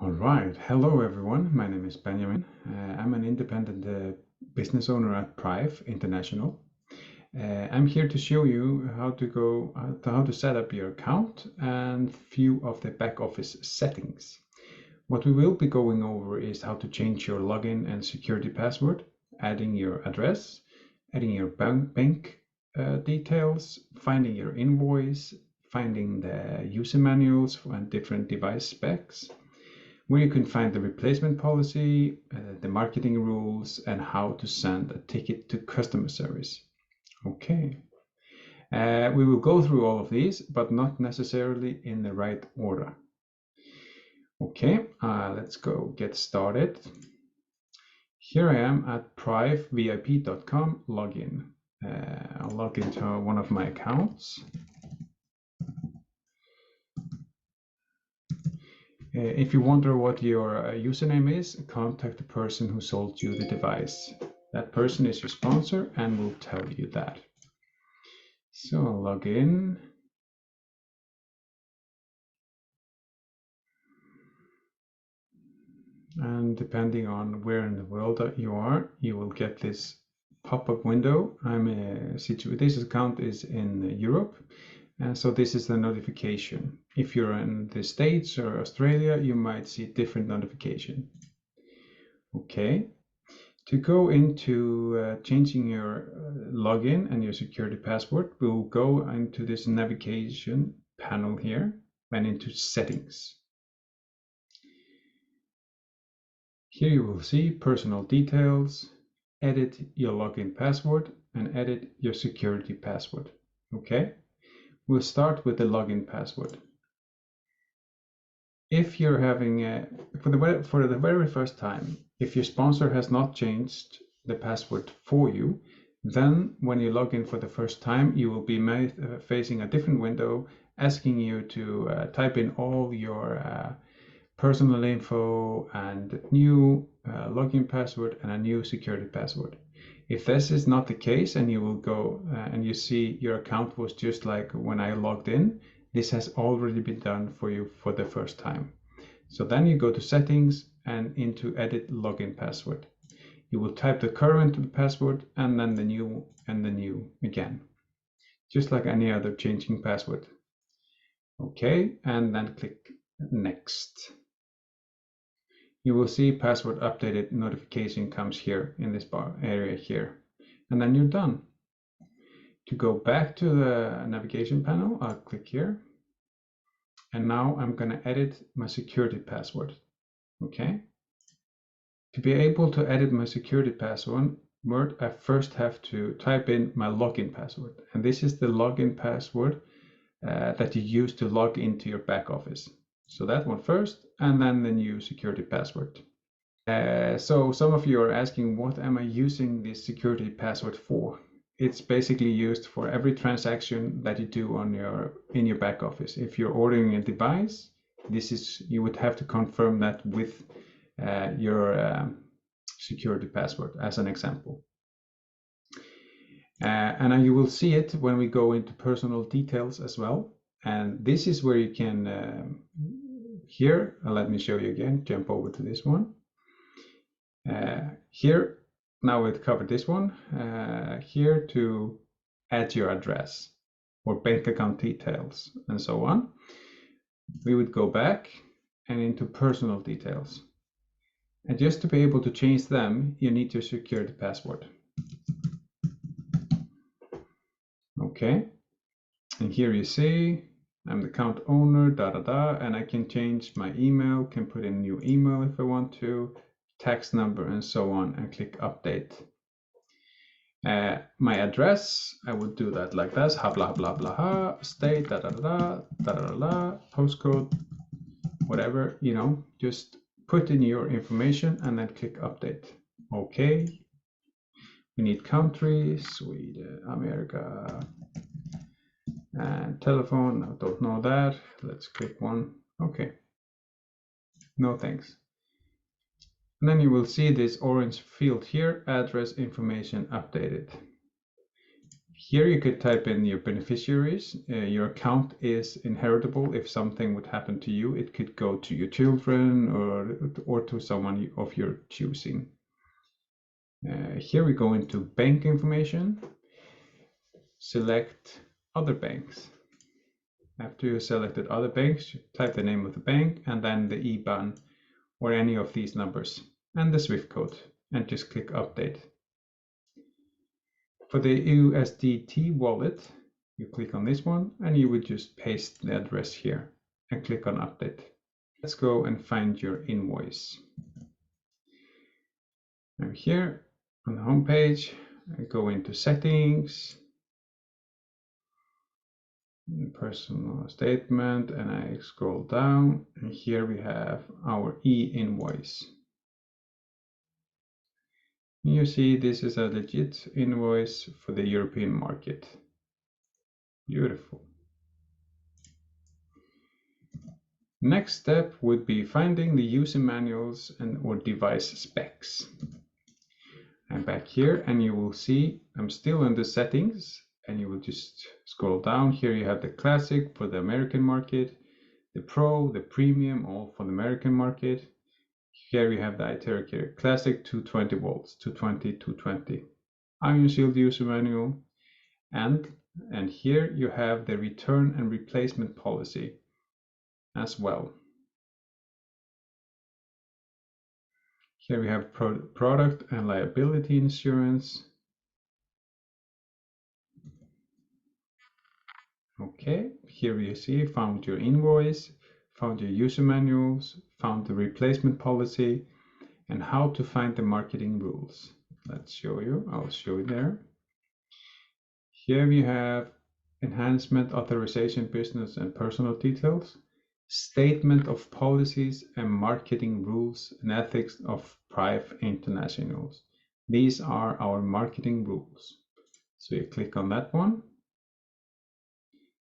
All right. Hello, everyone. My name is Benjamin. I'm an independent business owner at Prife International. I'm here to show you how to set up your account and few of the back office settings. What we will be going over is how to change your login and security password, adding your address, adding your bank details, finding your invoice, finding the user manuals and different device specs, where you can find the replacement policy, the marketing rules, and how to send a ticket to customer service. Okay. We will go through all of these, but not necessarily in the right order. Okay, let's go get started. Here I am at privevip.com login. I'll log into one of my accounts. If you wonder what your username is, contact the person who sold you the device. That person is your sponsor and will tell you that. So I'll log in. And depending on where in the world that you are, you will get this pop-up window. This account is in Europe. And so this is the notification. If you're in the States or Australia, you might see different notification. Okay. To go into changing your login and your security password, we'll go into this navigation panel here and into settings. Here you will see personal details, edit your login password, and edit your security password. Okay. We'll start with the login password. If you're having for the very first time, if your sponsor has not changed the password for you, then when you log in for the first time, you will be facing a different window asking you to type in all your personal info and new login password and a new security password. If this is not the case and you will go and you see your account was just like when I logged in, this has already been done for you for the first time. So then you go to settings and into edit login password. You will type the current password and then the new again, just like any other changing password. Okay, and then click next. You will see password updated notification comes here in this bar area here, and then you're done. To go back to the navigation panel, I'll click here, and now I'm going to edit my security password. Okay. To be able to edit my security password, I first have to type in my login password, and this is the login password that you use to log into your back office. So that one first, and then the new security password. So some of you are asking, what am I using this security password for? It's basically used for every transaction that you do in your back office. If you're ordering a device, you would have to confirm that with your security password, as an example. And you will see it when we go into personal details as well. And this is where you can, here, let me show you again, jump over to this one. Here, now we've covered this one, here to add your address or bank account details and so on. We would go back and into personal details. And just to be able to change them, you need your security password. Okay, and here you see I'm the account owner, and I can change my email, can put in a new email if I want to, tax number and so on, and click update. My address, I would do that like this, blah blah blah, state, postcode, whatever, just put in your information and then click update. Okay. We need country, Sweden, America, and telephone. I don't know that. Let's click one. Okay. No thanks. And then you will see this orange field here, address information updated. Here you could type in your beneficiaries. Your account is inheritable. If something would happen to you, it could go to your children or to someone of your choosing. Here we go into bank information. Select other banks. After you selected other banks, type the name of the bank and then the IBAN or any of these numbers and the SWIFT code, and just click update. For the USDT wallet, you click on this one and you would just paste the address here and click on update. Let's go and find your invoice. Now here on the home page, I go into settings, personal statement, and I scroll down, and here we have our e-invoice. You see this is a legit invoice for the European market. Beautiful. Next step would be finding the user manuals or device specs. I'm back here and you will see I'm still in the settings, and you will just scroll down. Here you have the classic for the American market, the pro, the premium, all for the American market. Here we have the iTeraCare classic 220 volts, 220, 220. Ion Shield user manual, and here you have the return and replacement policy as well. Here we have product and liability insurance. Okay, here you see found your invoice, found your user manuals, found the replacement policy, and how to find the marketing rules. Let's show you. I'll show you there. Here we have enhancement, authorization, business and personal details, statement of policies and marketing rules and ethics of Prife Internationals. These are our marketing rules. So you click on that one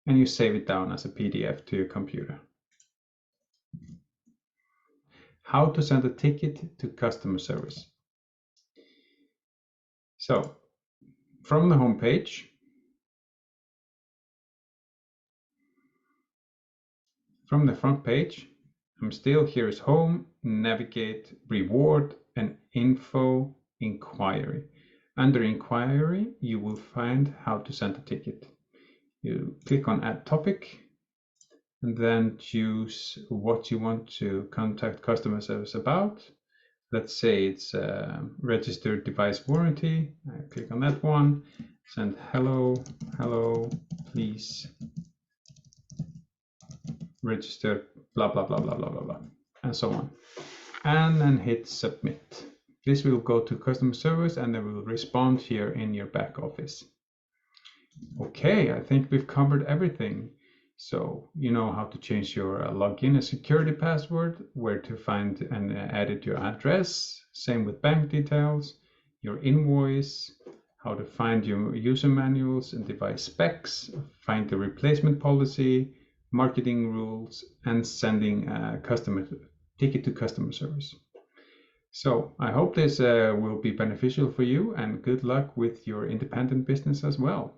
and you save it down as a PDF to your computer. How to send a ticket to customer service. So from the home page, from the front page, I'm still here is home, navigate, reward, and info, inquiry. Under inquiry, you will find how to send a ticket. You click on add topic and then choose what you want to contact customer service about. Let's say it's registered device warranty. I click on that one, send hello, please register blah blah blah blah blah blah blah, and so on, and then hit submit. This will go to customer service and they will respond here in your back office. Okay, I think we've covered everything. So you know how to change your login and security password, where to find and edit your address, same with bank details, your invoice, how to find your user manuals and device specs, find the replacement policy, marketing rules, and sending a customer ticket to customer service. So I hope this will be beneficial for you, and good luck with your independent business as well.